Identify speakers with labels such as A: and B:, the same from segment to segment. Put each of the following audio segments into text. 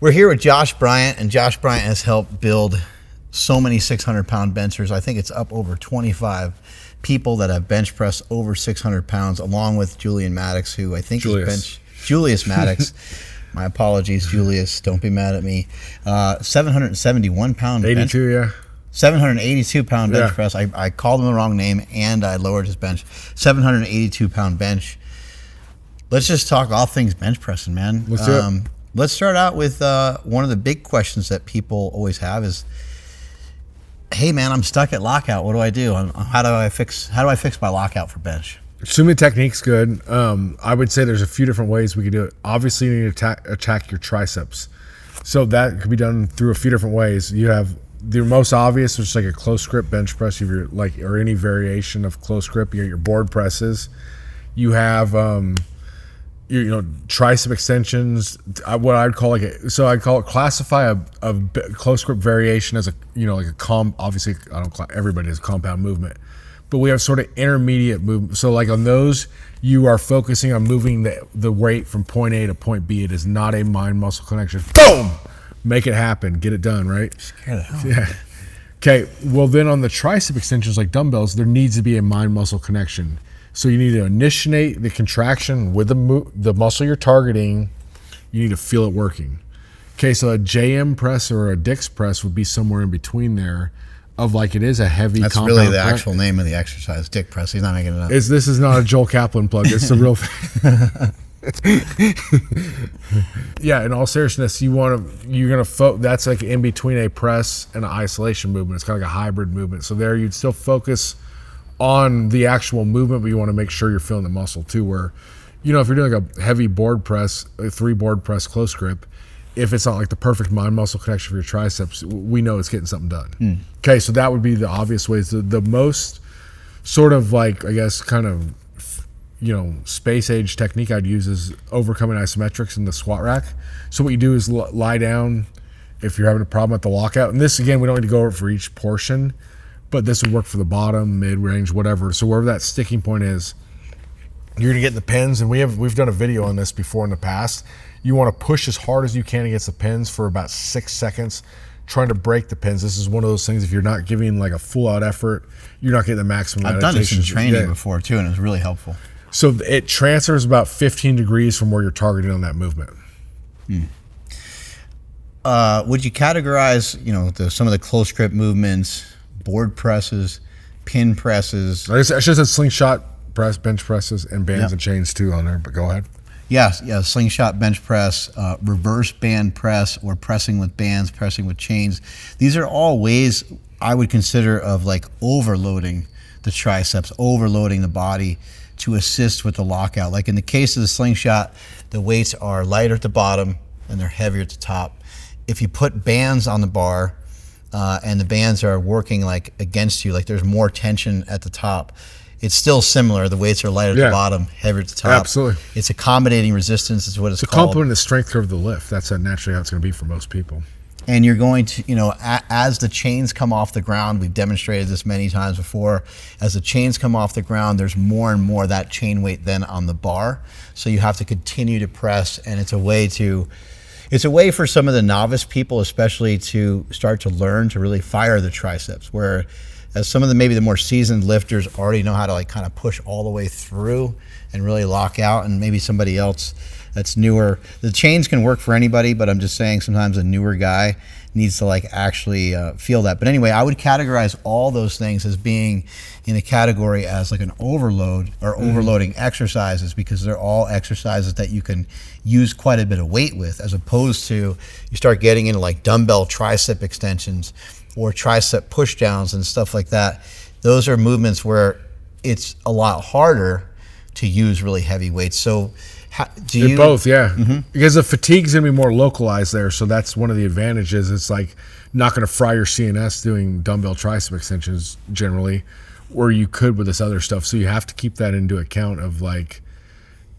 A: We're here with Josh Bryant, and Josh Bryant has helped build so many 600-pound benchers. I think it's up over 25 people that have bench pressed over 600 pounds, along with Julian Maddox, who I think is Julius Maddox. My apologies, Julius. Don't be mad at me. 771-pound
B: 82,
A: bench. 782-pound bench press. I called him the wrong name, and I lowered his bench. 782-pound bench. Let's just talk all things bench pressing, man.
B: Let's do it.
A: Let's start out with one of the big questions that people always have is, hey man, I'm stuck at lockout. What do I do? How do I fix my lockout for bench?
B: Assuming the technique's good, I would say there's a few different ways we could do it. Obviously, you need to attack your triceps. So that could be done through a few different ways. You have the most obvious, which is like a close grip bench press, if you're like, or any variation of close grip. You got your board presses. You have tricep extensions. What I'd call I'd call it, classify a close grip variation as obviously everybody has a compound movement, but we have sort of intermediate movement. So like on those, you are focusing on moving the weight from point A to point B. It is not a mind muscle connection. Boom, make it happen, get it done, right?
A: Scare the hell.
B: Yeah. Okay. Well, then on the tricep extensions like dumbbells, there needs to be a mind muscle connection. So you need to initiate the contraction with the muscle you're targeting. You need to feel it working. Okay, so a JM press or a Dix press would be somewhere in between there, of like it is a heavy.
A: That's really the actual name of the exercise, Dick press. He's not making it up.
B: This is not a Joel Kaplan plug. It's the real thing. Yeah, in all seriousness, that's like in between a press and an isolation movement. It's kind of like a hybrid movement. So there you'd still focus on the actual movement, but you want to make sure you're feeling the muscle too, where, if you're doing a heavy board press, a 3 board press close grip, if it's not like the perfect mind muscle connection for your triceps, we know it's getting something done. Okay, so that would be the obvious ways. The most sort of like, I guess, kind of, space age technique I'd use is overcoming isometrics in the squat rack. So what you do is lie down if you're having a problem at the lockout. And this, again, we don't need to go over it for each portion, but this would work for the bottom, mid-range, whatever. So wherever that sticking point is, you're gonna get the pins, and we've done a video on this before in the past. You wanna push as hard as you can against the pins for about 6 seconds, trying to break the pins. This is one of those things, if you're not giving like a full-out effort, you're not getting the maximum
A: I've done this in training before too, and it's really helpful.
B: So it transfers about 15 degrees from where you're targeting on that movement.
A: Would you categorize, some of the close grip movements, board presses, pin presses?
B: I should have said slingshot press, bench presses, and bands and chains too on there, but go ahead.
A: Yeah, slingshot bench press, reverse band press, or pressing with bands, pressing with chains. These are all ways I would consider of like overloading the triceps, overloading the body to assist with the lockout. Like in the case of the slingshot, the weights are lighter at the bottom and they're heavier at the top. If you put bands on the bar, and the bands are working like against you, like there's more tension at the top, it's still similar. The weights are lighter at the bottom, heavier at the top.
B: Absolutely.
A: It's accommodating resistance is what it's called.
B: It's a complement of the strength curve of the lift. That's naturally how it's going to be for most people.
A: And you're going to, as the chains come off the ground, we've demonstrated this many times before, as the chains come off the ground, there's more and more that chain weight then on the bar. So you have to continue to press, and it's a way for some of the novice people, especially, to start to learn to really fire the triceps, where as some of maybe the more seasoned lifters already know how to like kind of push all the way through and really lock out, and maybe somebody else that's newer. The chains can work for anybody, but I'm just saying sometimes a newer guy needs to like actually feel that. But anyway, I would categorize all those things as being in a category as like an overload or overloading exercises, because they're all exercises that you can use quite a bit of weight with, as opposed to you start getting into like dumbbell tricep extensions or tricep push downs and stuff like that. Those are movements where it's a lot harder to use really heavy weights. So
B: both, yeah. Because the fatigue's going to be more localized there, so that's one of the advantages. It's like not going to fry your CNS doing dumbbell tricep extensions generally, where you could with this other stuff. So you have to keep that into account of like,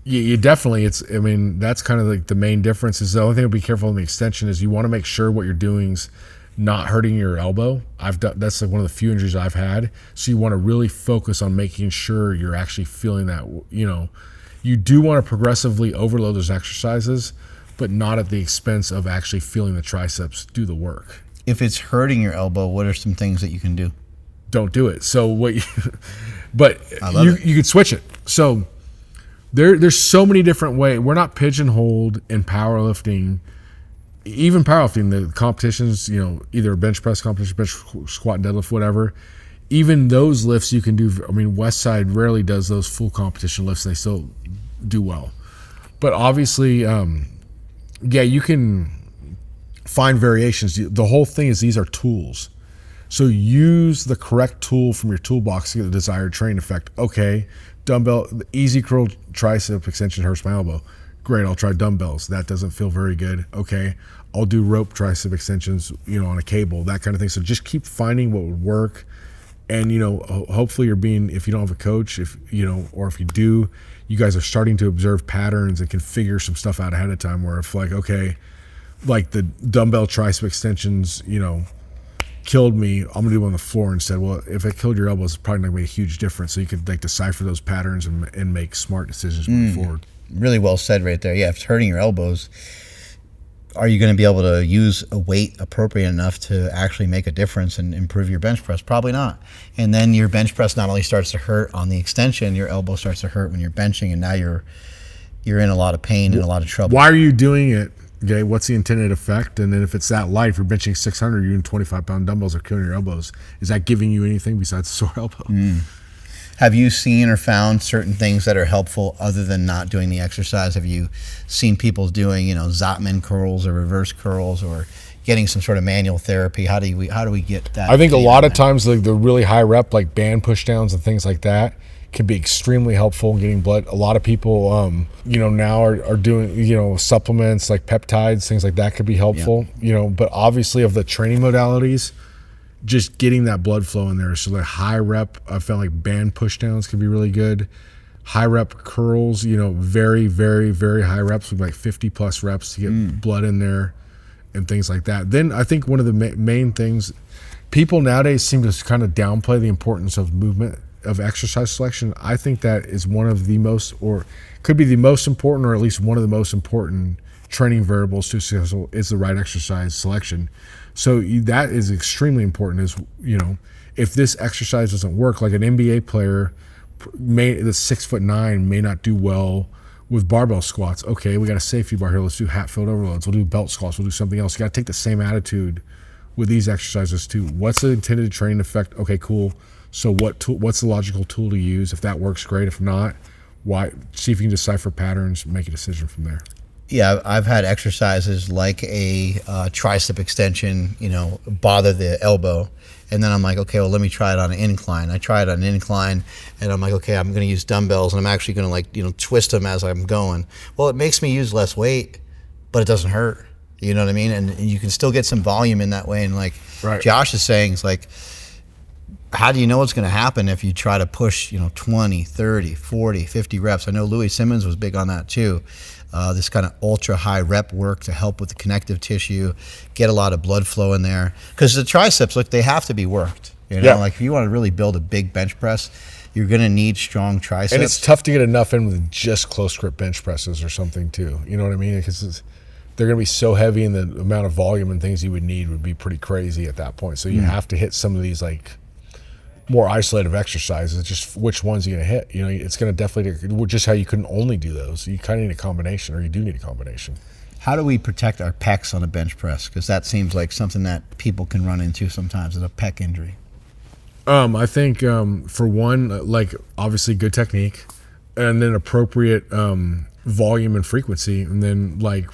B: you definitely, that's kind of like the main difference. Is the only thing to be careful in the extension is you want to make sure what you're doing's not hurting your elbow. That's like one of the few injuries I've had. So you want to really focus on making sure you're actually feeling that, you do want to progressively overload those exercises, but not at the expense of actually feeling the triceps do the work.
A: If it's hurting your elbow, what are some things that you can do?
B: Don't do it. So what you, but you could switch it. So there's so many different ways. We're not pigeonholed in powerlifting. Even powerlifting, the competitions, either a bench press competition, bench squat, deadlift, whatever, even those lifts you can do. I mean, Westside rarely does those full competition lifts. They still do well. But obviously, you can find variations. The whole thing is these are tools. So use the correct tool from your toolbox to get the desired training effect. Okay, dumbbell, easy curl tricep extension hurts my elbow. Great, I'll try dumbbells. That doesn't feel very good. Okay, I'll do rope tricep extensions, on a cable, that kind of thing. So just keep finding what would work. And, hopefully if you don't have a coach, or if you do, you guys are starting to observe patterns and can figure some stuff out ahead of time where if like the dumbbell tricep extensions, killed me, I'm gonna do it on the floor instead. Well, if it killed your elbows, it's probably not gonna make a huge difference. So you could decipher those patterns and make smart decisions moving forward.
A: Really well said right there. Yeah, if it's hurting your elbows, are you going to be able to use a weight appropriate enough to actually make a difference and improve your bench press? Probably not. And then your bench press not only starts to hurt on the extension, your elbow starts to hurt when you're benching, and now you're in a lot of pain and a lot of trouble.
B: Why are you doing it? Okay, what's the intended effect? And then if it's that light, if you're benching 600, you're doing 25-pound dumbbells are killing your elbows. Is that giving you anything besides a sore elbow?
A: Have you seen or found certain things that are helpful other than not doing the exercise? Have you seen people doing, Zotman curls or reverse curls or getting some sort of manual therapy? How do we get that?
B: I think a lot of times the really high rep, like band push downs and things like that, can be extremely helpful in getting blood. A lot of people, now are doing, supplements like peptides, things like that could be helpful, but obviously of the training modalities, just getting that blood flow in there. So the high rep, I found like band push downs can be really good. High rep curls, very, very, very high reps with like 50 plus reps to get blood in there and things like that. Then I think one of the main things, people nowadays seem to kind of downplay the importance of movement, of exercise selection. I think that is one of the most, or could be the most important, or at least one of the most important training variables to successful is the right exercise selection. So that is extremely important. Is if this exercise doesn't work, like an NBA player, that's 6'9", may not do well with barbell squats. Okay, we got a safety bar here. Let's do hat-filled overloads. We'll do belt squats. We'll do something else. You got to take the same attitude with these exercises too. What's the intended training effect? Okay, cool. So what's the logical tool to use? If that works, great. If not, why? See if you can decipher patterns, make a decision from there.
A: Yeah, I've had exercises like a tricep extension, bother the elbow. And then I'm like, okay, well, let me try it on an incline. I try it on an incline, and I'm like, okay, I'm going to use dumbbells, and I'm actually going to twist them as I'm going. Well, it makes me use less weight, but it doesn't hurt. You know what I mean? And you can still get some volume in that way. And like Josh is saying, it's like, how do you know what's going to happen if you try to push, 20, 30, 40, 50 reps? I know Louis Simmons was big on that too. This kind of ultra high rep work to help with the connective tissue, get a lot of blood flow in there. Because the triceps, look, they have to be worked. Like if you want to really build a big bench press, you're going to need strong triceps.
B: And it's tough to get enough in with just close grip bench presses or something too. You know what I mean? Because they're going to be so heavy, and the amount of volume and things you would need would be pretty crazy at that point. So you have to hit some of these like more isolated exercises. Just which ones you're going to hit. It's going to definitely, just how you couldn't only do those. You kind of need a combination, or you do need a combination.
A: How do we protect our pecs on a bench press? Because that seems like something that people can run into sometimes, is a pec injury.
B: I think for one, like obviously good technique, and then appropriate volume and frequency, and then like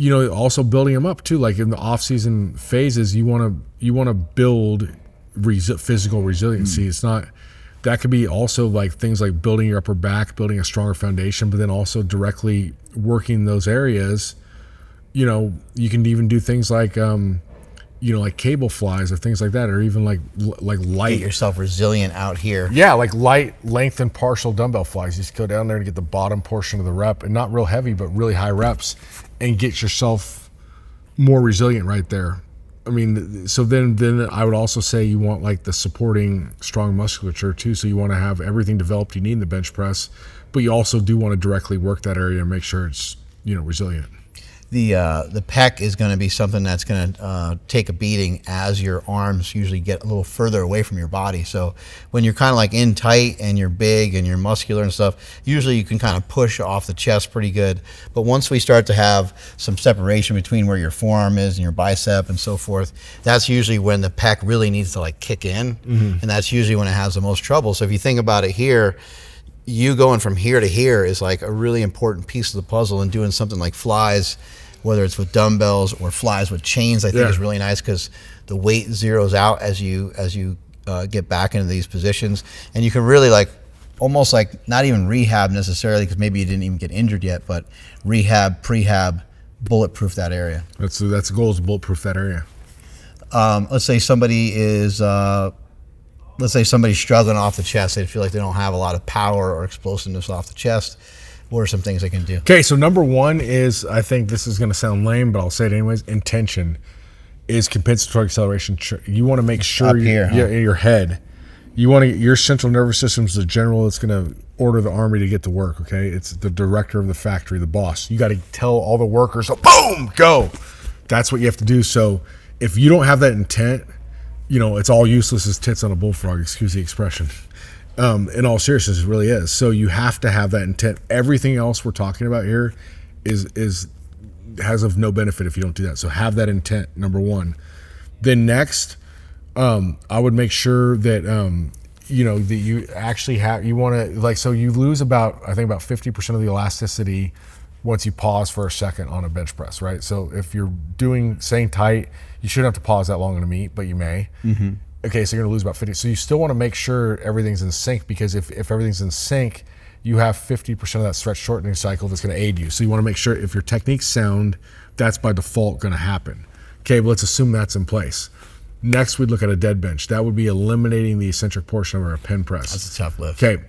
B: also building them up too. Like in the off-season phases, you want to build physical resiliency. It's not, that could be also like things like building your upper back, building a stronger foundation, but then also directly working those areas. You can even do things like like cable flies or things like that, or even like light.
A: Get yourself resilient out here.
B: Yeah, like light length and partial dumbbell flies. You just go down there to get the bottom portion of the rep, and not real heavy, but really high reps, and get yourself more resilient right there. I mean, so then I would also say you want like the supporting strong musculature too. So you want to have everything developed you need in the bench press, but you also do want to directly work that area and make sure it's resilient.
A: the pec is going to be something that's going to take a beating as your arms usually get a little further away from your body. So when you're kind of like in tight and you're big and you're muscular and stuff, usually you can kind of push off the chest pretty good. But once we start to have some separation between where your forearm is and your bicep and so forth, that's usually when the pec really needs to like kick in, and that's usually when it has the most trouble. So if you think about it here, you going from here to here is like a really important piece of the puzzle, and doing something like flies, whether it's with dumbbells or flies with chains, I think is really nice, because the weight zeroes out as you get back into these positions, and you can really like almost like not even rehab necessarily, because maybe you didn't even get injured yet, but rehab, prehab, bulletproof that area.
B: That's the goal, is to bulletproof that area.
A: Let's say somebody is let's say somebody's struggling off the chest. They feel like they don't have a lot of power or explosiveness off the chest. What are some things they can do?
B: Okay, so number one is, I think this is going to sound lame, but I'll say it anyways, intention is compensatory acceleration. You want to make sure in your head, your central nervous system is the general that's going to order the army to get to work, okay? It's the director of the factory, the boss. You got to tell all the workers, so boom, go. That's what you have to do. So if you don't have that intent, it's all useless as tits on a bullfrog, excuse the expression. In all seriousness, it really is. So you have to have that intent. Everything else we're talking about here has of no benefit if you don't do that. So have that intent, number one. Then next, I would make sure that that you actually have, you want to, like, so you lose about 50% of the elasticity once you pause for a second on a bench press, right? So if you're staying tight, you shouldn't have to pause that long on a meet, but you may. Okay, so you're gonna lose about 50. So you still wanna make sure everything's in sync, because if everything's in sync, you have 50% of that stretch shortening cycle that's gonna aid you. So you wanna make sure if your technique's sound, that's by default gonna happen. Okay, but let's assume that's in place. Next, we'd look at a dead bench. That would be eliminating the eccentric portion of our pin press.
A: That's a tough lift.
B: Okay,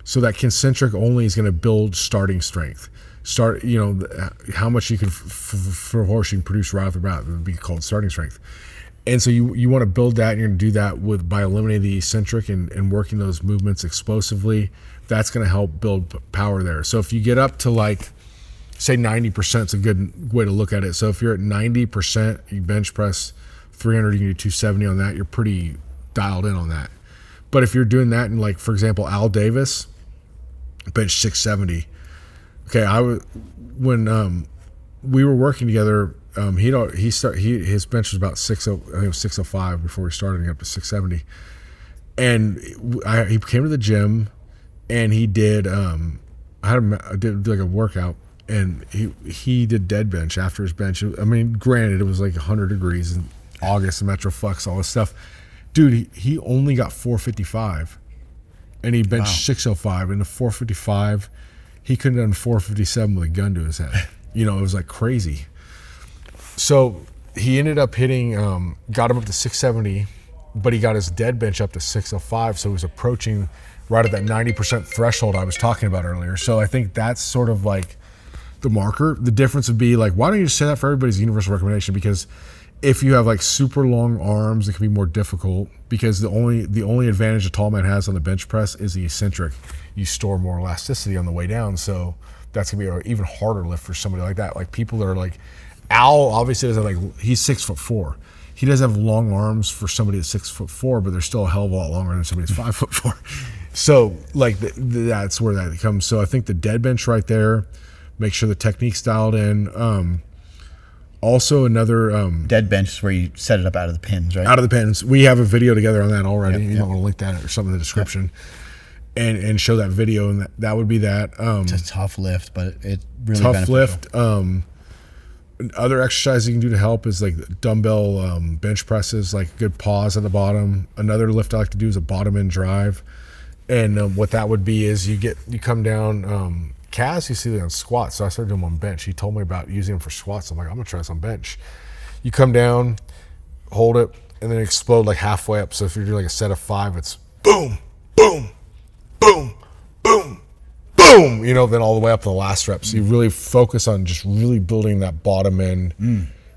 B: so that concentric only is gonna build starting strength. How much you can, for horse, you can produce right off the bat, would be called starting strength. And so you want to build that, and you're going to do that by eliminating the eccentric and working those movements explosively. That's going to help build power there. So if you get up to like, say 90%, it's a good way to look at it. So if you're at 90%, you bench press 300, you can do 270 on that. You're pretty dialed in on that. But if you're doing that, and like, for example, Al Davis, bench 670. Okay, when we were working together, his bench was about 605 before we started, up to 670, and he came to the gym, and he did I did like a workout, and he did dead bench after his bench. I mean, granted, it was like 100 degrees in August, Metroflux, all this stuff. Dude, he only got 455, and he benched 605, and the 455, he couldn't have done 457 with a gun to his head. It was like crazy. So he ended up hitting, got him up to 670, but he got his dead bench up to 605, so he was approaching right at that 90% threshold I was talking about earlier. So I think that's sort of like the marker. The difference would be like, why don't you just say that for everybody's universal recommendation? Because if you have like super long arms, it can be more difficult, because the only advantage a tall man has on the bench press is the eccentric. You store more elasticity on the way down, so that's gonna be an even harder lift for somebody like that. Like people that are like, Al obviously doesn't he's 6'4". He doesn't have long arms for somebody that's 6'4", but they're still a hell of a lot longer than somebody that's 5'4". So like that's where that comes. So I think the dead bench right there, make sure the technique's dialed in. Also another
A: dead bench is where you set it up out of the pins, right?
B: Out of the pins. We have a video together on that already. You might want to link that or something in the description, and show that video, and that would be that.
A: It's a tough lift, but it really
B: tough
A: beneficial.
B: Lift. Other exercise you can do to help is like dumbbell bench presses, like good pause at the bottom. Another lift I like to do is a bottom end drive, and what that would be is you come down. Kaz, you see that on squats, so I started doing them on bench. He told me about using them for squats. I'm like, I'm gonna try this on bench. You come down, hold it, and then explode like halfway up. So if you're doing like a set of 5, it's boom, boom, boom, boom, boom, then all the way up to the last rep. So you really focus on just really building that bottom end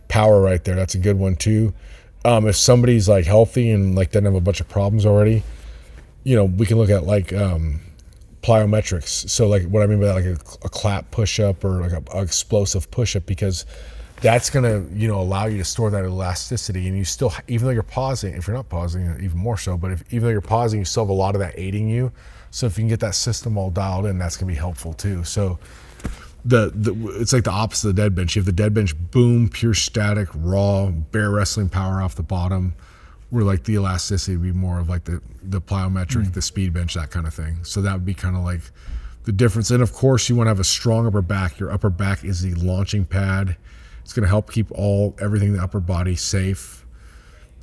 B: power right there. That's a good one too. If somebody's like healthy and like doesn't have a bunch of problems already, we can look at like plyometrics. So like what I mean by that, like a clap push-up or like a explosive push-up, because that's gonna, you know, allow you to store that elasticity, and you still, even though you're pausing, if you're not pausing, even more so, but even though you're pausing, you still have a lot of that aiding you. So if you can get that system all dialed in, that's gonna be helpful too. So it's like the opposite of the dead bench. You have the dead bench, boom, pure static, raw, bare wrestling power off the bottom, where like the elasticity would be more of like the plyometric, the speed bench, that kind of thing. So that would be kind of like the difference. And of course, you want to have a strong upper back. Your upper back is the launching pad. It's going to help keep everything in the upper body safe.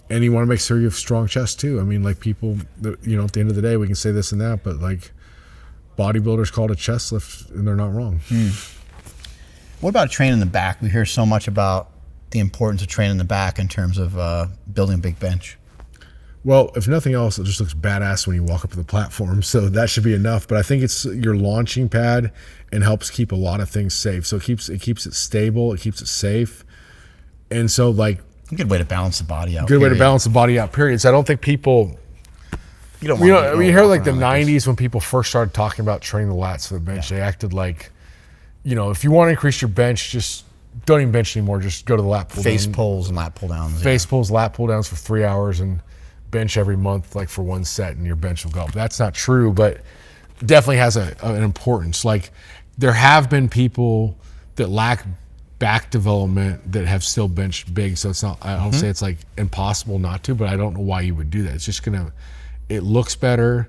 B: And you want to make sure you have strong chest too. I mean, like people, you know, at the end of the day, we can say this and that, but like bodybuilders call it a chest lift, and they're not wrong.
A: What about training the back? We hear so much about the importance of training the back in terms of building a big bench.
B: Well, if nothing else, it just looks badass when you walk up to the platform. So that should be enough. But I think it's your launching pad and helps keep a lot of things safe. So it keeps it stable, it keeps it safe. And so like
A: a good way to balance the body out.
B: Good way to balance the body out, period. So I don't think people, you hear like the 90s when people first started talking about training the lats for the bench, they acted like, you know, if you want to increase your bench, just don't even bench anymore. Just go to the lat pull
A: Face
B: down.
A: pulls and lat pull downs.
B: Face pulls, lat pull downs for 3 hours, and bench every month, like for one set, and your bench will go up. That's not true, but definitely has an importance. Like there have been people that lack back development that have still benched big. So it's not, I don't say it's like impossible not to, but I don't know why you would do that. It's just it looks better,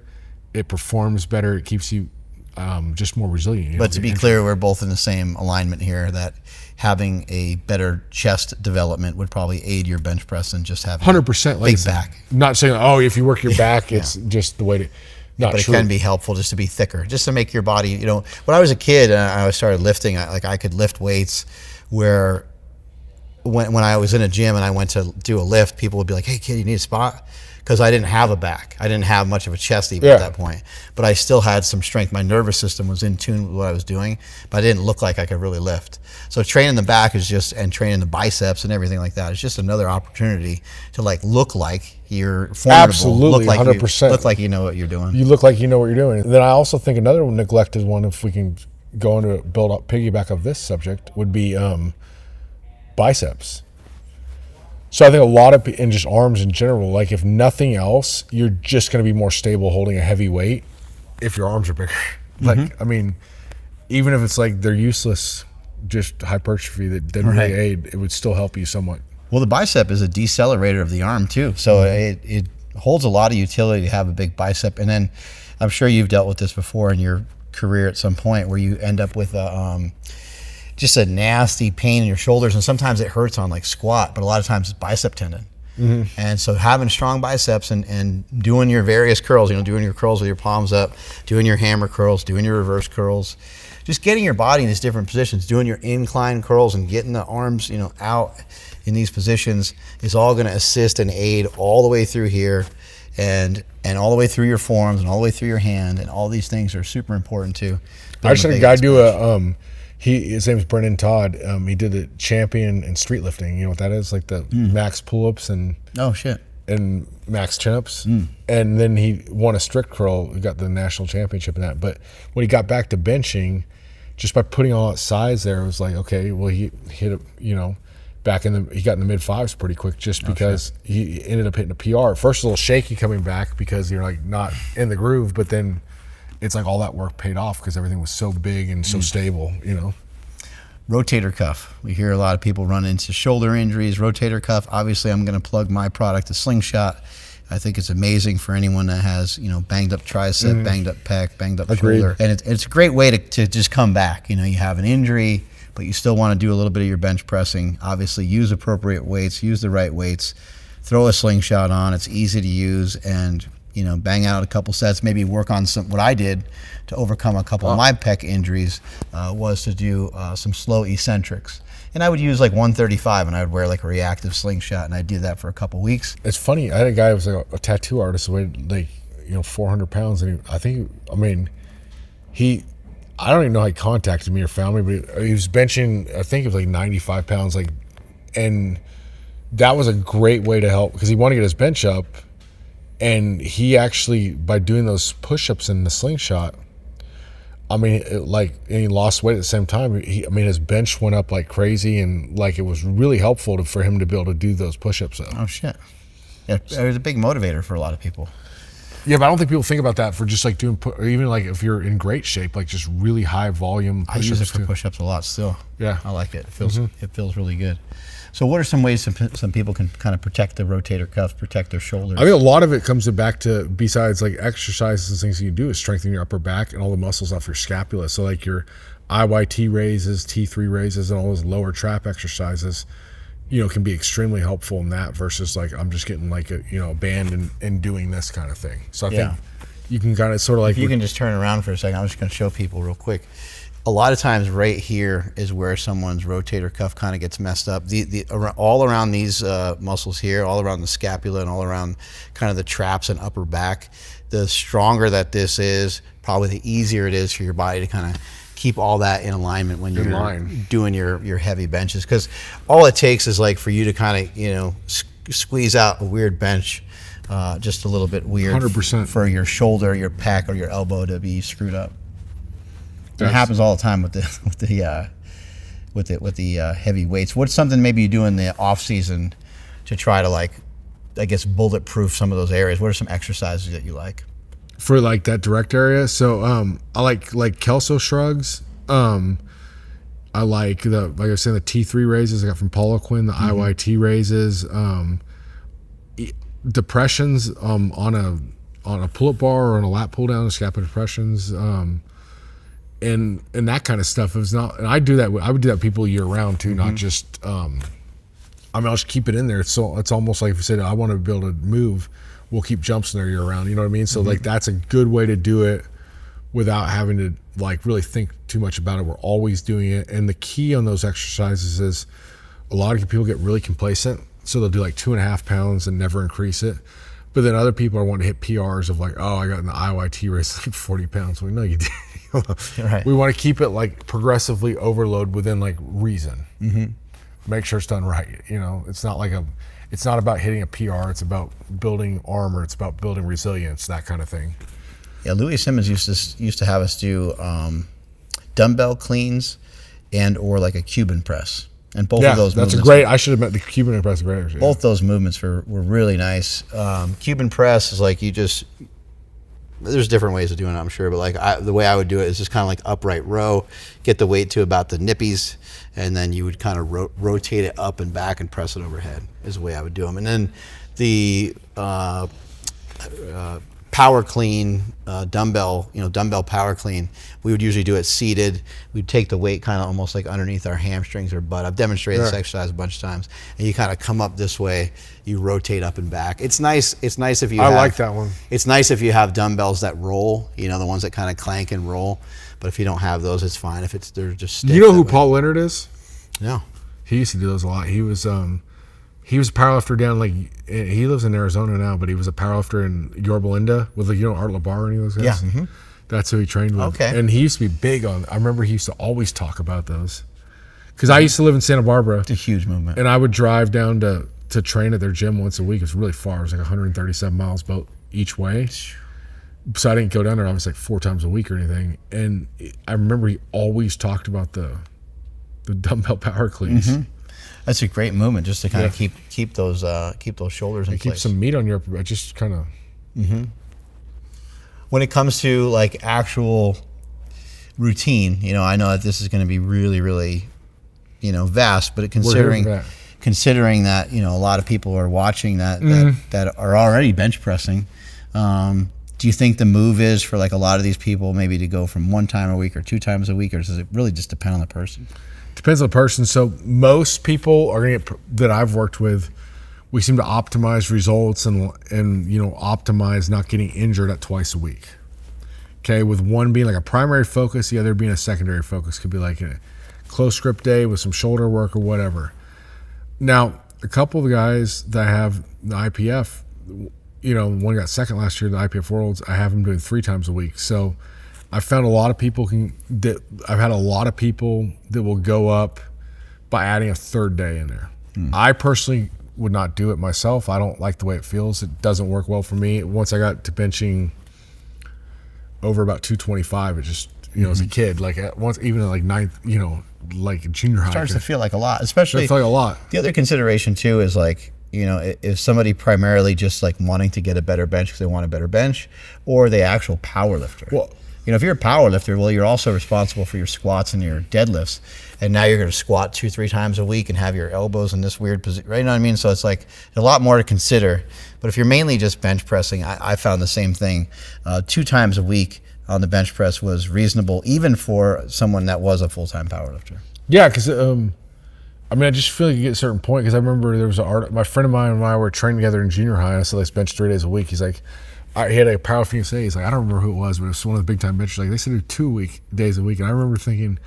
B: it performs better, it keeps you just more resilient.
A: But to be clear, we're both in the same alignment here, that having a better chest development would probably aid your bench press than just having
B: 100%
A: big back.
B: Not saying, oh, if you work your back, it's just the way to. Not
A: but
B: true.
A: It can be helpful just to be thicker, just to make your body. You know, when I was a kid and I started lifting, I could lift weights where when I was in a gym and I went to do a lift, people would be like, "Hey, kid, you need a spot?" Because I didn't have a back. I didn't have much of a chest even at that point. But I still had some strength. My nervous system was in tune with what I was doing, but I didn't look like I could really lift. So training the back and training the biceps and everything like that is just another opportunity to like look like you're formidable.
B: Absolutely,
A: look like
B: 100%.
A: Look like you know what you're doing.
B: You look like you know what you're doing. And then I also think another neglected one, if we can go into piggyback of this subject, would be biceps. So I think a lot of, and just arms in general, like if nothing else, you're just going to be more stable holding a heavy weight if your arms are bigger. Like, I mean, even if it's like they're useless, just hypertrophy that didn't really aid, it would still help you somewhat.
A: Well, the bicep is a decelerator of the arm too. So it holds a lot of utility to have a big bicep. And then I'm sure you've dealt with this before in your career at some point where you end up with just a nasty pain in your shoulders, and sometimes it hurts on like squat, but a lot of times it's bicep tendon. And so having strong biceps and doing your various curls, doing your curls with your palms up, doing your hammer curls, doing your reverse curls, just getting your body in these different positions, doing your incline curls and getting the arms, out in these positions is all going to assist and aid all the way through here and all the way through your forearms and all the way through your hand, and all these things are super important too.
B: I just had a guy do his name's Brendan Todd. He did a champion in street lifting. You know what that is? Like the max pull-ups and and max chin-ups. And then he won a strict curl. He got the national championship in that. But when he got back to benching, just by putting all that size there, it was like, okay, well, he hit back he got in the mid fives pretty quick, just because he ended up hitting a PR. First, a little shaky coming back because you're like not in the groove, but then it's like all that work paid off because everything was so big and so stable,
A: Rotator cuff. We hear a lot of people run into shoulder injuries. Rotator cuff. Obviously, I'm going to plug my product, the Slingshot. I think it's amazing for anyone that has, banged up tricep, banged up pec, banged up shoulder. And it's a great way to just come back. You have an injury, but you still want to do a little bit of your bench pressing. Obviously, use appropriate weights, use the right weights, throw a Slingshot on. It's easy to use, and bang out a couple sets, maybe work on what I did to overcome a couple of my pec injuries was to do some slow eccentrics. And I would use like 135, and I would wear like a reactive Slingshot, and I did that for a couple weeks.
B: It's funny, I had a guy who was like a tattoo artist who weighed like 400 pounds, and I don't even know how he contacted me or found me, but he was benching, I think it was like 95 pounds, and that was a great way to help because he wanted to get his bench up. And he actually, by doing those push-ups in the Slingshot, I mean, and he lost weight at the same time. His bench went up like crazy, and like it was really helpful for him to be able to do those push-ups. Though.
A: Oh shit! Yeah, it was a big motivator for a lot of people.
B: Yeah, but I don't think people think about that for just like doing, or even like if you're in great shape, like just really high volume.
A: I use it for push-ups a lot still.
B: Yeah,
A: I like it. It feels really good. So what are some ways some people can kind of protect the rotator cuff, protect their shoulders?
B: I mean, a lot of it comes back to, besides like exercises and things you can do, is strengthen your upper back and all the muscles off your scapula. So like your IYT raises, T3 raises, and all those lower trap exercises, can be extremely helpful in that versus like I'm just getting like a band and doing this kind of thing. So I think you can kind of sort of like...
A: If you can just turn around for a second, I'm just going to show people real quick. A lot of times right here is where someone's rotator cuff kind of gets messed up. All around these muscles here, all around the scapula and all around kind of the traps and upper back, the stronger that this is, probably the easier it is for your body to kind of keep all that in alignment when you're doing your heavy benches. Because all it takes is like for you to kind of, squeeze out a weird bench, just a little bit weird
B: 100%.
A: For your shoulder, your pec, or your elbow to be screwed up. It happens all the time with the heavy weights. What's something maybe you do in the off season to try to bulletproof some of those areas? What are some exercises that you like?
B: For like that direct area? So I like Kelso shrugs. I like like I was saying, the T3 raises I got from Paula Quinn, the IYT raises, depressions on a pull-up bar or on a lat pull down, scapular depressions. And that kind of stuff is not, and I would do that with people year round too, not just, I'll just keep it in there. So it's almost like if you said, I want to be able to move, we'll keep jumps in there year round. You know what I mean? So like, that's a good way to do it without having to like really think too much about it. We're always doing it. And the key on those exercises is a lot of people get really complacent. So they'll do like 2.5 pounds and never increase it. But then other people are wanting to hit PRs of like, oh, I got in the IYT race like 40 pounds. Well, no, you did.
A: Right.
B: We want to keep it like progressively overload within like reason. Make sure it's done right. It's not about hitting a PR. It's about building armor. It's about building resilience, that kind of thing.
A: Yeah, Louis Simmons used to have us do dumbbell cleans and or like a Cuban press. And both of those movements.
B: I should have met the Cuban press. Great.
A: Both those movements were really nice. Cuban press is like there's different ways of doing it, I'm sure, but like the way I would do it is just kind of like upright row, get the weight to about the nippies, and then you would kind of rotate it up and back and press it overhead is the way I would do them. And then the power clean, dumbbell power clean, we would usually do it seated. We'd take the weight kind of almost like underneath our hamstrings or butt. I've demonstrated this exercise a bunch of times. And you kind of come up this way, you rotate up and back. It's nice if you
B: like that one.
A: It's nice if you have dumbbells that roll, the ones that kind of clank and roll. But if you don't have those, it's fine. If they're just stiff.
B: You know who Paul Leonard is?
A: No.
B: He used to do those a lot. He was a powerlifter down he lives in Arizona now, but he was a powerlifter in Yorba Linda with Art Labar and any of those guys.
A: Yeah.
B: That's who he trained with.
A: Okay.
B: And he used to be big on. I remember he used to always talk about those. Because I used to live in Santa Barbara.
A: It's a huge movement.
B: And I would drive down to train at their gym once a week. It was really far. It was like 137 miles both each way. So I didn't go down there obviously like 4 times a week or anything. And I remember he always talked about the dumbbell power cleans.
A: That's a great movement just to kind of keep those shoulders in place.
B: Keep some meat on your just kind of.
A: When it comes to like actual routine, I know that this is going to be really, really, vast, but considering that, a lot of people are watching that are already bench pressing, do you think the move is for like a lot of these people maybe to go from 1 time a week or 2 times a week, or does it really just depend on the person?
B: Depends on the person. So most people are going to that I've worked with, we seem to optimize results and optimize not getting injured at twice a week. Okay, with one being like a primary focus, the other being a secondary focus. Could be like a close grip day with some shoulder work or whatever. Now, a couple of the guys that have the IPF, one got second last year in the IPF Worlds, I have them doing 3 times a week. So I found a lot of people I've had a lot of people that will go up by adding a 3rd day in there. I personally would not do it myself. I don't like the way it feels. It doesn't work well for me. Once I got to benching over about 225, you know, as a kid, like at once, even at like ninth, you know, like junior high.
A: Starts to feel like a lot, especially.
B: It felt like a lot.
A: The other consideration too is like, you know, if somebody primarily just like wanting to get a better bench because they want a better bench, or the actual power lifter.
B: Well,
A: you know, if you're a power lifter, well, you're also responsible for your squats and your deadlifts. And now you're going to squat 2-3 times a week and have your elbows in this weird position, right? You know what I mean? So it's like a lot more to consider. But if you're mainly just bench pressing, I found the same thing. 2 times a week on the bench press was reasonable, even for someone that was a full-time power lifter.
B: Yeah, because I mean, I just feel like you get a certain point. Because I remember there was my friend of mine and I were training together in junior high. And I said, let's bench 3 days a week. He's like, he had a powerlifting say. He's like, I don't remember who it was, but it was one of the big time benchers. Like they said, 2 days a week, and I remember thinking,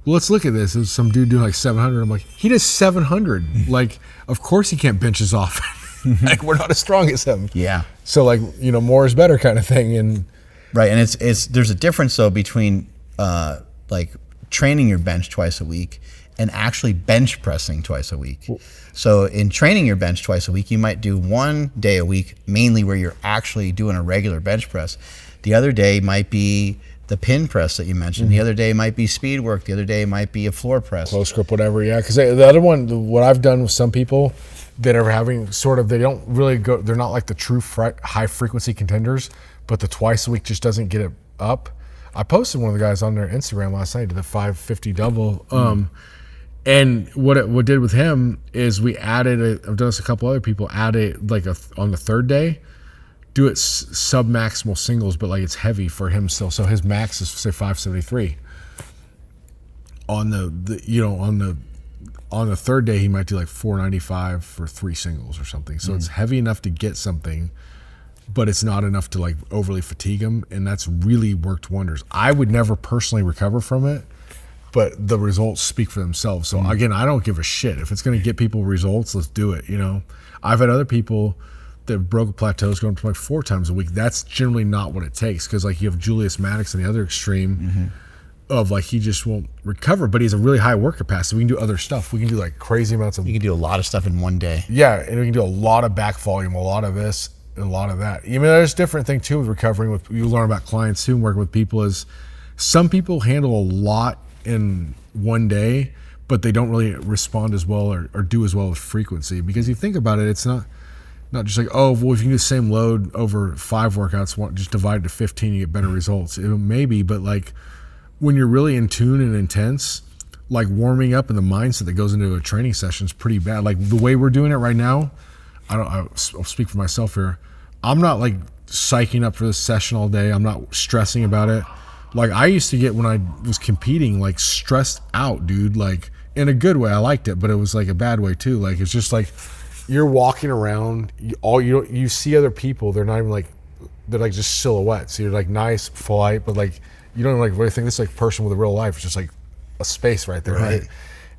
B: well, let's look at this. It was some dude doing like 700. I'm like, he does 700. Like, of course he can't bench as often. Like we're not as strong as him.
A: Yeah.
B: So like, you know, more is better kind of thing. And
A: right, and it's there's a difference though between like training your bench twice a week and actually bench pressing twice a week. So in training your bench twice a week, you might do 1 day a week, mainly where you're actually doing a regular bench press. The other day might be the pin press that you mentioned. The other day might be speed work. The other day might be a floor press.
B: Close grip, whatever, yeah. Because the other one, what I've done with some people that are having sort of, they don't really go, they're not like the true high frequency contenders, but the twice a week just doesn't get it up. I posted one of the guys on their Instagram last night, did the 550 double. And what it did with him is we added, I've done this a couple other people, added like on the third day, do it sub-maximal singles, but like it's heavy for him still. So his max is say 573. On the third day, he might do like 495 for 3 singles or something. So it's heavy enough to get something, but it's not enough to like overly fatigue him. And that's really worked wonders. I would never personally recover from it, but the results speak for themselves. So again, I don't give a shit. If it's going to get people results, let's do it. You know, I've had other people that broke plateaus going to like 4 times a week. That's generally not what it takes. Cause like you have Julius Maddox on the other extreme of like, he just won't recover, but he has a really high work capacity. We can do other stuff. We can do like crazy amounts of,
A: You can do a lot of stuff in 1 day.
B: yeah. And we can do a lot of back volume, a lot of this and a lot of that. I mean, there's a different thing too with recovering with, you learn about clients too and working with people is some people handle a lot in 1 day, but they don't really respond as well or do as well with frequency. Because you think about it, it's not just like, oh, well, if you do the same load over 5 workouts, just divide it to 15, you get better results. It may be, but like when you're really in tune and intense, like warming up and the mindset that goes into a training session is pretty bad. Like the way we're doing it right now, I'll speak for myself here. I'm not like psyching up for this session all day. I'm not stressing about it. Like I used to get when I was competing, like stressed out, dude, like in a good way. I liked it, but it was like a bad way too. Like, it's just like, you're walking around, you see other people, they're not even like, they're like just silhouettes. So you're like nice, polite, but like, you don't like really think this is like a person with a real life. It's just like a space right there, right?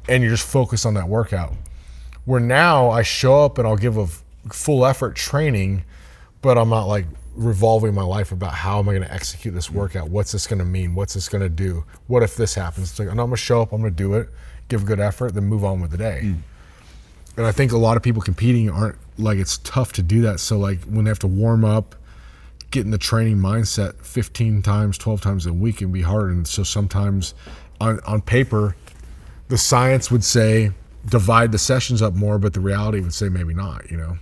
B: And you're just focused on that workout. Where now I show up and I'll give a full effort training, but I'm not like revolving my life about how am I going to execute this workout? What's this going to mean? What's this going to do? What if this happens? It's like, I'm going to show up, I'm going to do it, give a good effort, then move on with the day. And I think a lot of people competing aren't like, it's tough to do that. So like when they have to warm up, get in the training mindset 15 times, 12 times a week can be hard. And so sometimes on paper, the science would say divide the sessions up more, but the reality would say maybe not, you know?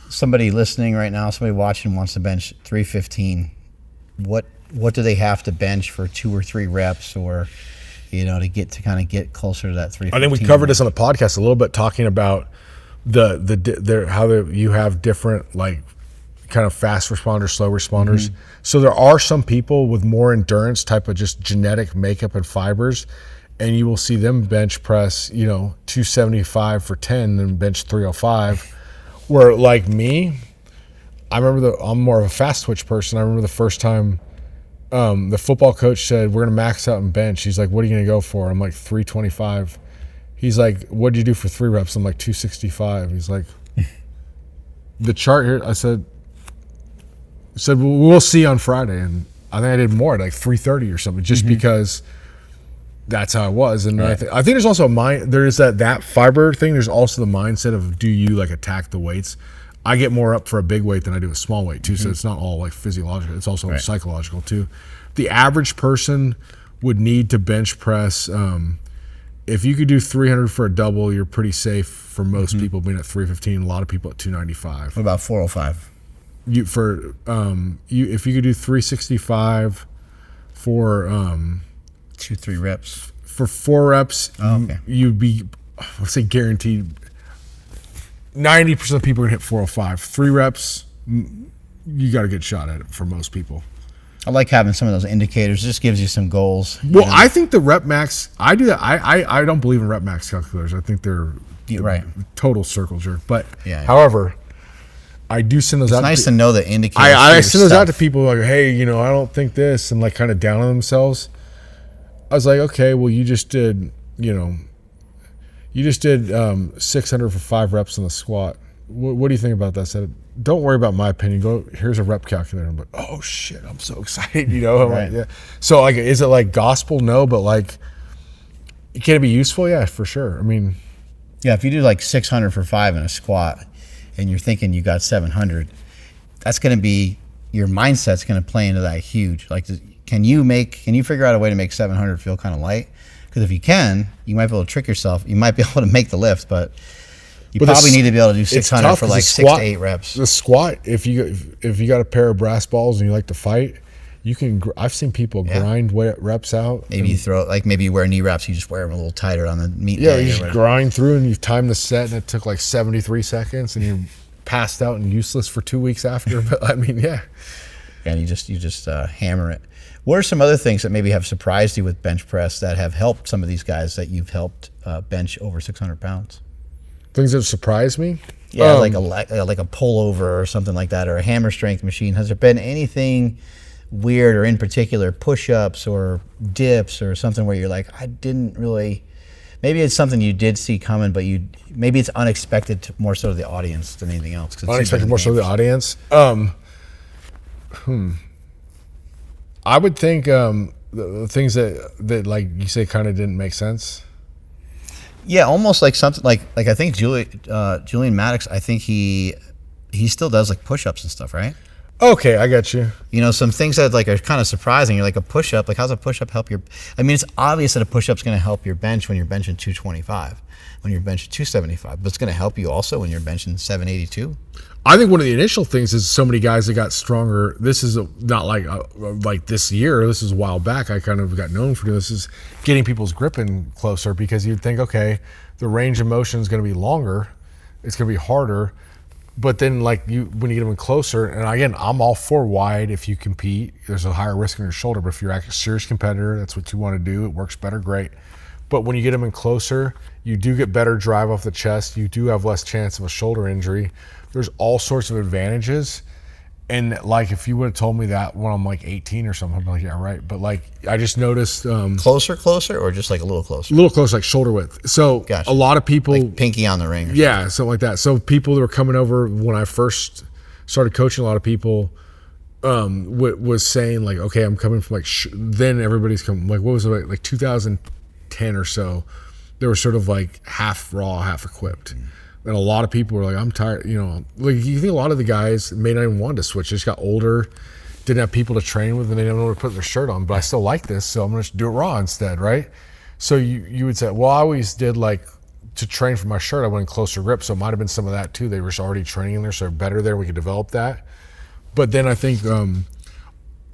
A: Somebody listening right now, somebody watching wants to bench 315. What do they have to bench for 2 or 3 reps, or you know, to kind of get closer to that 315?
B: I think we covered this on the podcast a little bit, talking about you have different like kind of fast responders, slow responders. So there are some people with more endurance type of just genetic makeup and fibers, and you will see them bench press, you know, 275 for 10 and bench 305. Where like me, I remember I'm more of a fast twitch person. I remember the first time the football coach said, we're going to max out in bench. He's like, what are you going to go for? I'm like 325. He's like, what did you do for 3 reps? I'm like 265. He's like, the chart here, I said, well, we'll see on Friday. And I think I did more, like 330 or something, just because that's how it was. And I think there's also there is that fiber thing. There's also the mindset of, do you like attack the weights? I get more up for a big weight than I do a small weight too. So it's not all like physiological. It's also psychological too. The average person would need to bench press. If you could do 300 for a double, you're pretty safe for most people being at 315. A lot of people at 295.
A: What about 405?
B: If you could do 365 for
A: 2-3 reps.
B: For 4 reps, you'd be, let's say, guaranteed 90% of people are gonna hit 405. 3 reps, you got a good shot at it for most people.
A: I like having some of those indicators. It just gives you some goals.
B: Well, I think the rep max, I do that. I don't believe in rep max calculators. I think they're total circle jerk. But however, I do send those out.
A: It's nice to know the indicators.
B: I send those out to people like, hey, I don't think this, and like kind of down on themselves. I was like, okay, well, you just did 600 for 5 reps on the squat. What do you think about that? I said, don't worry about my opinion. Here's a rep calculator. I'm like, oh shit, I'm so excited, I'm like, yeah. So like, is it like gospel? No, but like, can it be useful? Yeah, for sure. I mean,
A: yeah, if you do like 600 for 5 in a squat and you're thinking you got 700, that's going to be, your mindset's going to play into that huge. Like, can you figure out a way to make 700 feel kind of light? Because if you can, you might be able to trick yourself. You might be able to make the lift, but you probably need to be able to do 600 for like 6 to 8 reps.
B: The squat, if you got a pair of brass balls and you like to fight, you can. I've seen people grind reps out.
A: Maybe you throw maybe you wear knee wraps. You just wear them a little tighter on the meat.
B: Yeah, you just grind through and you time the set, and it took like 73 seconds, and you passed out and useless for 2 weeks after. But I mean,
A: and you just hammer it. What are some other things that maybe have surprised you with bench press that have helped some of these guys that you've helped bench over 600 pounds?
B: Things that surprised me?
A: Yeah, like a pullover or something like that, or a hammer strength machine. Has there been anything weird or in particular, push-ups or dips or something where you're like, I didn't really, maybe it's something you did see coming, but maybe it's unexpected more so to the audience than anything else.
B: Unexpected more so to the audience? I would think the things that like you say kind of didn't make sense.
A: Yeah, almost like something like I think Julian Maddox. I think he still does like push-ups and stuff, right?
B: Okay, I got you.
A: Some things that like are kind of surprising. You're like, a push-up. Like, how's a push-up help your? I mean, it's obvious that a push-up's going to help your bench when you're benching 225, when you're benching 275, but it's going to help you also when you're benching 782.
B: I think one of the initial things is so many guys that got stronger. This is not like this year. This is a while back. I kind of got known for this. Is getting people's grip in closer, because you'd think, okay, the range of motion is going to be longer. It's going to be harder. But then, when you get them in closer, and again, I'm all for wide. If you compete, there's a higher risk on your shoulder. But if you're a serious competitor, that's what you want to do. It works better, great. But when you get them in closer, you do get better drive off the chest. You do have less chance of a shoulder injury. There's all sorts of advantages. And like, if you would have told me that when I'm like 18 or something, I'd be like, yeah, right. But like, I just noticed
A: closer, or just like a little closer?
B: A little closer, like shoulder width. So
A: gotcha.
B: A lot of people,
A: like pinky on the ring.
B: Yeah, something like that. So people that were coming over when I first started coaching, a lot of people was saying like, okay, I'm coming from like. Then everybody's coming. Like, what was it, like 2010 or so? They were sort of like half raw, half equipped. And a lot of people were like, I'm tired, like, you think a lot of the guys may not even want to switch. They just got older, didn't have people to train with, and they didn't know where to put their shirt on. But I still like this, so I'm going to do it raw instead, right? So you would say, well, I always did like to train for my shirt, I went in closer grip. So it might have been some of that too. They were already training in there, so they're better there. We could develop that. But then I think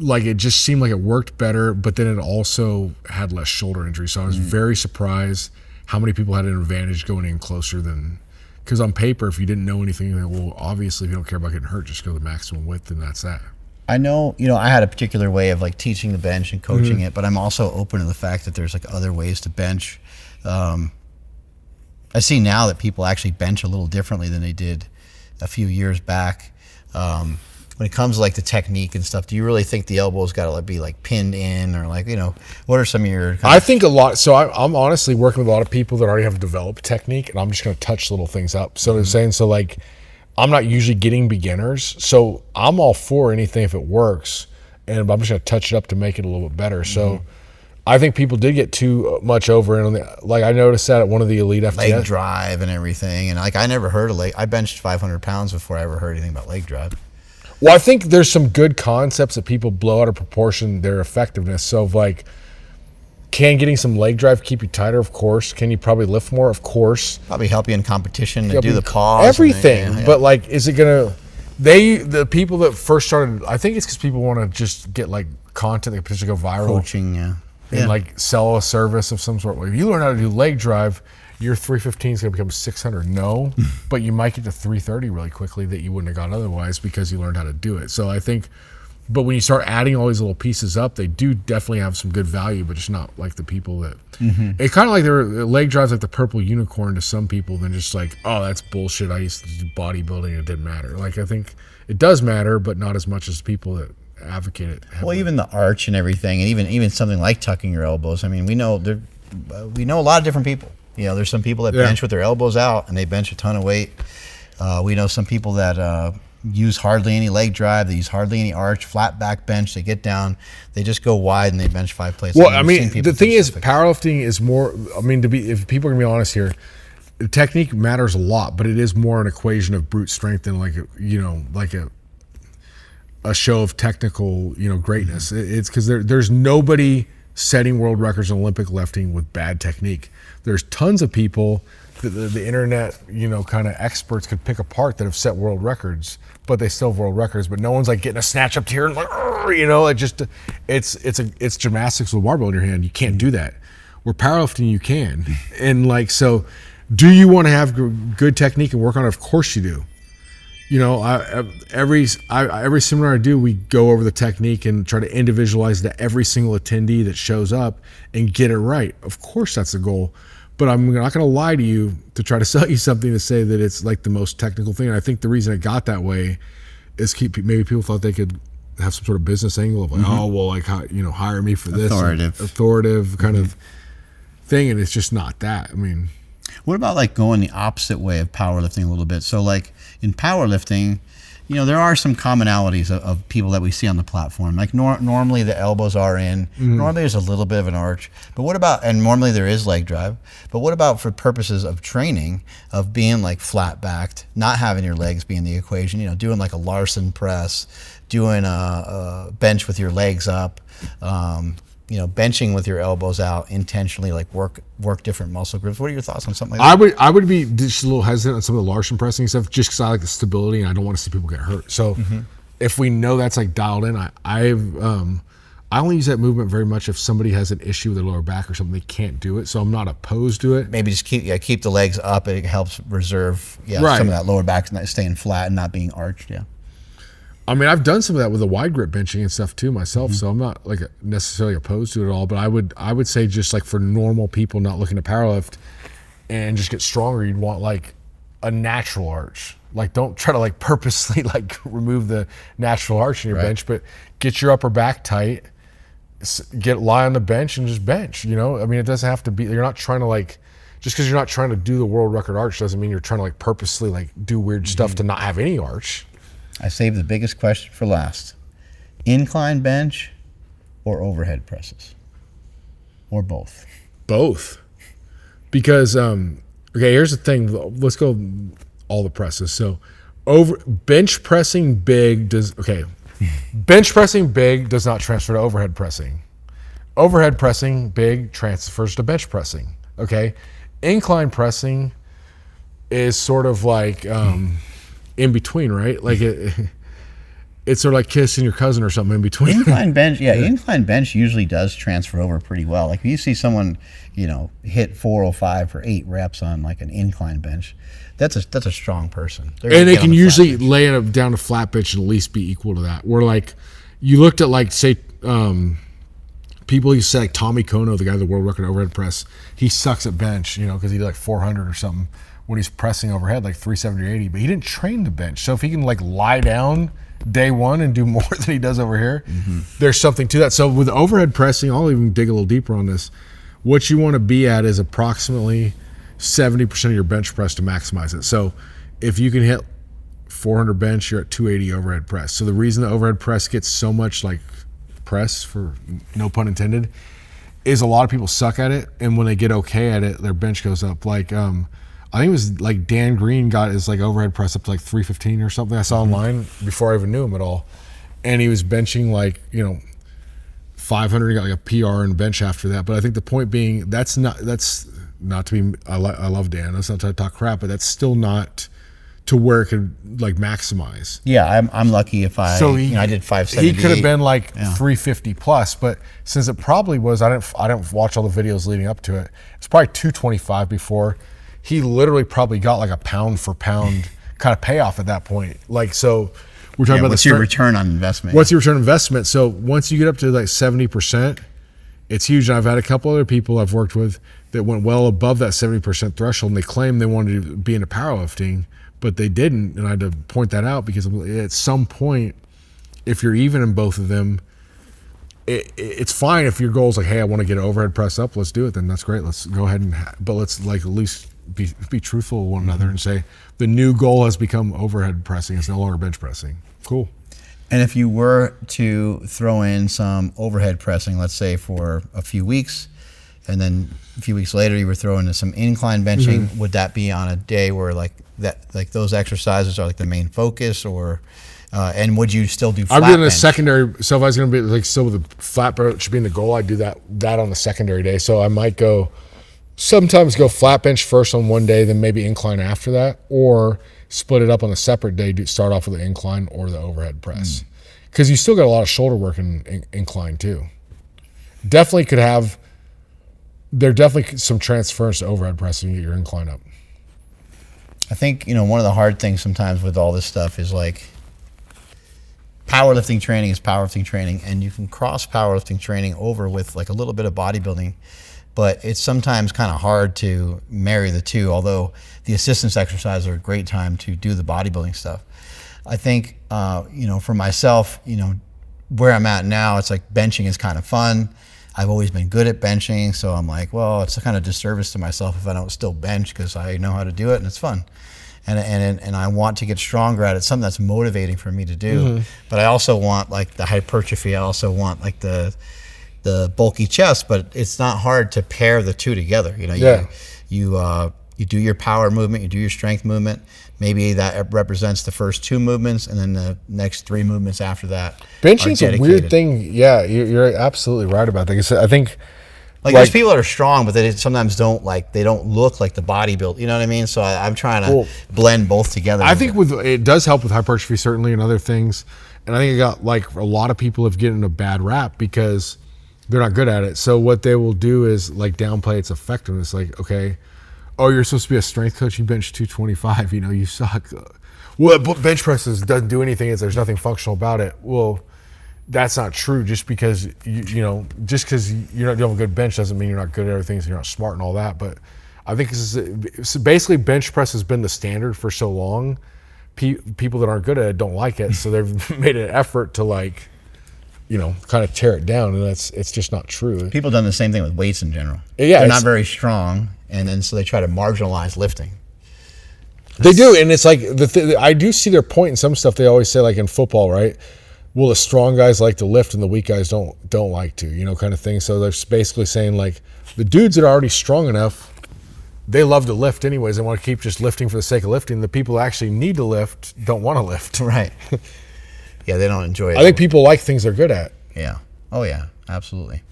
B: like it just seemed like it worked better, but then it also had less shoulder injury. So I was very surprised how many people had an advantage going in closer than. Because on paper, if you didn't know anything, you're like, well, obviously, if you don't care about getting hurt, just go the maximum width, and that's that.
A: I know, I had a particular way of like teaching the bench and coaching it, but I'm also open to the fact that there's like other ways to bench. I see now that people actually bench a little differently than they did a few years back. When it comes to like the technique and stuff, do you really think the elbow's got to be like pinned in, or like, what are some of your?
B: I think a lot. So I'm honestly working with a lot of people that already have developed technique, and I'm just going to touch little things up. So they're saying, so like, I'm not usually getting beginners, so I'm all for anything if it works, and I'm just going to touch it up to make it a little bit better. So I think people did get too much over in on the, like I noticed that at one of the elite FTS.
A: Leg drive and everything. And like I never heard of I benched 500 pounds before I ever heard anything about leg drive.
B: Well, I think there's some good concepts that people blow out of proportion their effectiveness. So like, can getting some leg drive keep you tighter? Of course. Can you probably lift more? Of course.
A: Probably help you in competition and do the pause.
B: Everything. Yeah. But like, is it going to, the people that first started, I think it's because people want to just get like content that could potentially go viral.
A: Coaching, yeah.
B: And like sell a service of some sort. Well, if you learn how to do leg drive, your 315 is going to become 600. No, but you might get to 330 really quickly that you wouldn't have got otherwise because you learned how to do it. So I think, but when you start adding all these little pieces up, they do definitely have some good value, but just not like the people that, it's kind of like their leg drives like the purple unicorn to some people than just like, oh, that's bullshit. I used to do bodybuilding and it didn't matter. Like I think it does matter, but not as much as people that advocate it.
A: Well, even the arch and everything, and even something like tucking your elbows. I mean, we know a lot of different people. You know, there's some people that bench with their elbows out and they bench a ton of weight. We know some people that use hardly any leg drive. They use hardly any arch, flat back bench. They get down, they just go wide and they bench 5 plates.
B: Well, I mean the thing is, powerlifting is more. I mean, if people are gonna be honest here, the technique matters a lot, but it is more an equation of brute strength than like a show of technical, greatness. It's because there's nobody setting world records in Olympic lifting with bad technique. There's tons of people that the internet, kind of experts could pick apart that have set world records, but they still have world records. But no one's like getting a snatch up here and like, it's gymnastics with a barbell in your hand. You can't do that. Where powerlifting, you can. And like, so do you want to have good technique and work on it? Of course you do. Every seminar I do, we go over the technique and try to individualize it to every single attendee that shows up and get it right. Of course, that's the goal. But I'm not going to lie to you to try to sell you something to say that it's like the most technical thing. And I think the reason it got that way is maybe people thought they could have some sort of business angle of like, oh, well, like, hire me for this. Authoritative kind of thing. And it's just not that. I mean,
A: what about like going the opposite way of powerlifting a little bit? So like in powerlifting, there are some commonalities of people that we see on the platform. Like normally the elbows are in. Normally there's a little bit of an arch. But what about, and normally there is leg drive. But what about for purposes of training, of being like flat backed, not having your legs be in the equation, doing like a Larson press, doing a bench with your legs up, benching with your elbows out intentionally, like work different muscle groups. What are your thoughts on something like that?
B: I would be just a little hesitant on some of the Larson pressing stuff, just because I like the stability and I don't want to see people get hurt. So if we know that's like dialed in, I only use that movement very much if somebody has an issue with their lower back or something, they can't do it. So I'm not opposed to it.
A: Maybe just keep the legs up. It helps reserve some of that lower back staying flat and not being arched. Yeah.
B: I mean, I've done some of that with the wide grip benching and stuff too myself, so I'm not like necessarily opposed to it at all. But I would say just like for normal people not looking to powerlift and just get stronger, you'd want like a natural arch. Like don't try to like purposely like remove the natural arch in your bench, but get your upper back tight, lie on the bench and just bench. I mean, it doesn't have to be. You're not trying to like. Just because you're not trying to do the world record arch doesn't mean you're trying to like purposely like do weird stuff to not have any arch.
A: I saved the biggest question for last. Incline bench or overhead presses? Or both?
B: Both. Because, here's the thing. Let's go all the presses. So bench pressing big does not transfer to overhead pressing. Overhead pressing big transfers to bench pressing. Okay? Incline pressing is sort of like... in between, right? Like it's sort of like kissing your cousin or something in between.
A: Incline bench, incline bench usually does transfer over pretty well. Like if you see someone, hit 405 for 8 reps on like an incline bench, that's a strong person.
B: And they can usually lay it down to flat bench and at least be equal to that. Where like you looked at like say people used to say like Tommy Kono, the guy with the world record overhead press, he sucks at bench, because he did like 400 or something. When he's pressing overhead like 370 or 80, but he didn't train the bench. So if he can like lie down day one and do more than he does over here, there's something to that. So with overhead pressing, I'll even dig a little deeper on this. What you want to be at is approximately 70% of your bench press to maximize it. So if you can hit 400 bench, you're at 280 overhead press. So the reason the overhead press gets so much like press, for no pun intended, is a lot of people suck at it, and when they get okay at it, their bench goes up. Like I think it was like Dan Green got his like overhead press up to like 315 or something. I saw online before I even knew him at all, and he was benching like 500. He got like a PR in bench after that. But I think the point being that's not to be. I love Dan. That's not to talk crap, but that's still not to where it could like maximize.
A: Yeah, I'm lucky if I I did 570.
B: He could have been like 350 plus, but since it probably was, I didn't watch all the videos leading up to it. It's probably 225 before. He literally probably got like a pound for pound kind of payoff at that point. Like, so we're talking about
A: what's your return on investment?
B: What's your return on investment? So once you get up to like 70%, it's huge. And I've had a couple other people I've worked with that went well above that 70% threshold, and they claimed they wanted to be into powerlifting, but they didn't. And I had to point that out because at some point, if you're even in both of them, it's fine if your goal is like, hey, I want to get an overhead press up, let's do it. Then that's great. Let's go ahead but let's like at least be truthful with one another and say the new goal has become overhead pressing. It's no longer bench pressing. Cool.
A: And if you were to throw in some overhead pressing, let's say for a few weeks, and then a few weeks later you were throwing in some incline benching, would that be on a day where like those exercises are like the main focus, or and would you still do flat
B: I'm doing the
A: bench?
B: secondary. So if I was going to be like still with the flat bench being the goal, I'd do that on the secondary day. So I might sometimes go flat bench first on one day, then maybe incline after that, or split it up on a separate day. Start off with the incline or the overhead press, because you still got a lot of shoulder work in incline too. There definitely some transference to overhead pressing to get your incline up.
A: I think one of the hard things sometimes with all this stuff is like powerlifting training is powerlifting training, and you can cross powerlifting training over with like a little bit of bodybuilding, but it's sometimes kind of hard to marry the two, although the assistance exercises are a great time to do the bodybuilding stuff. I think, for myself, where I'm at now, it's like benching is kind of fun. I've always been good at benching, so I'm like, well, it's a kind of disservice to myself if I don't still bench, because I know how to do it and it's fun. And I want to get stronger at it, something that's motivating for me to do. But I also want like the hypertrophy. I also want like the bulky chest, but it's not hard to pair the two together. You do your power movement, you do your strength movement. Maybe that represents the first two movements, and then the next three movements after that.
B: Benching's a weird thing. Yeah, you're absolutely right about that. I think
A: like there's people that are strong, but they sometimes don't look like the bodybuild. You know what I mean? So I'm trying to blend both together.
B: I think it does help with hypertrophy certainly, and other things. And I think it got like a lot of people have gotten a bad rap because they're not good at it. So what they will do is like downplay its effectiveness. Like, okay, oh, you're supposed to be a strength coach, you bench 225, you suck. Well, bench presses doesn't do anything, there's nothing functional about it. Well, that's not true. Just because you're not doing a good bench doesn't mean you're not good at everything, so you're not smart and all that. But I think so basically bench press has been the standard for so long. People that aren't good at it don't like it, so they've made an effort to like, kind of tear it down, and it's just not true.
A: People have done the same thing with weights in general.
B: Yeah,
A: they're not very strong, and then so they try to marginalize lifting.
B: They do, and it's like I do see their point in some stuff. They always say, like in football, right? Well, the strong guys like to lift, and the weak guys don't like to, kind of thing. So they're basically saying like the dudes that are already strong enough, they love to lift anyways. They want to keep just lifting for the sake of lifting. The people who actually need to lift don't want to lift.
A: Right. Yeah, they don't enjoy it.
B: I think people like things they're good at.
A: Yeah. Oh yeah, absolutely.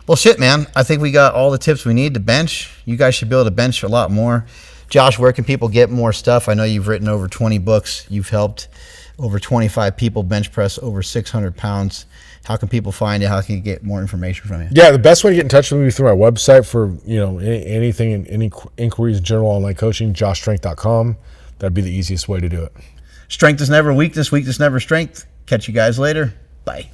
A: Well, shit, man. I think we got all the tips we need to bench. You guys should be able to bench a lot more. Josh, where can people get more stuff? I know you've written over 20 books. You've helped over 25 people bench press over 600 pounds. How can people find you? How can you get more information from you?
B: Yeah, the best way to get in touch with me is through my website for anything and any inquiries in general online coaching, joshstrength.com. That'd be the easiest way to do it.
A: Strength is never weakness. Weakness never strength. Catch you guys later. Bye.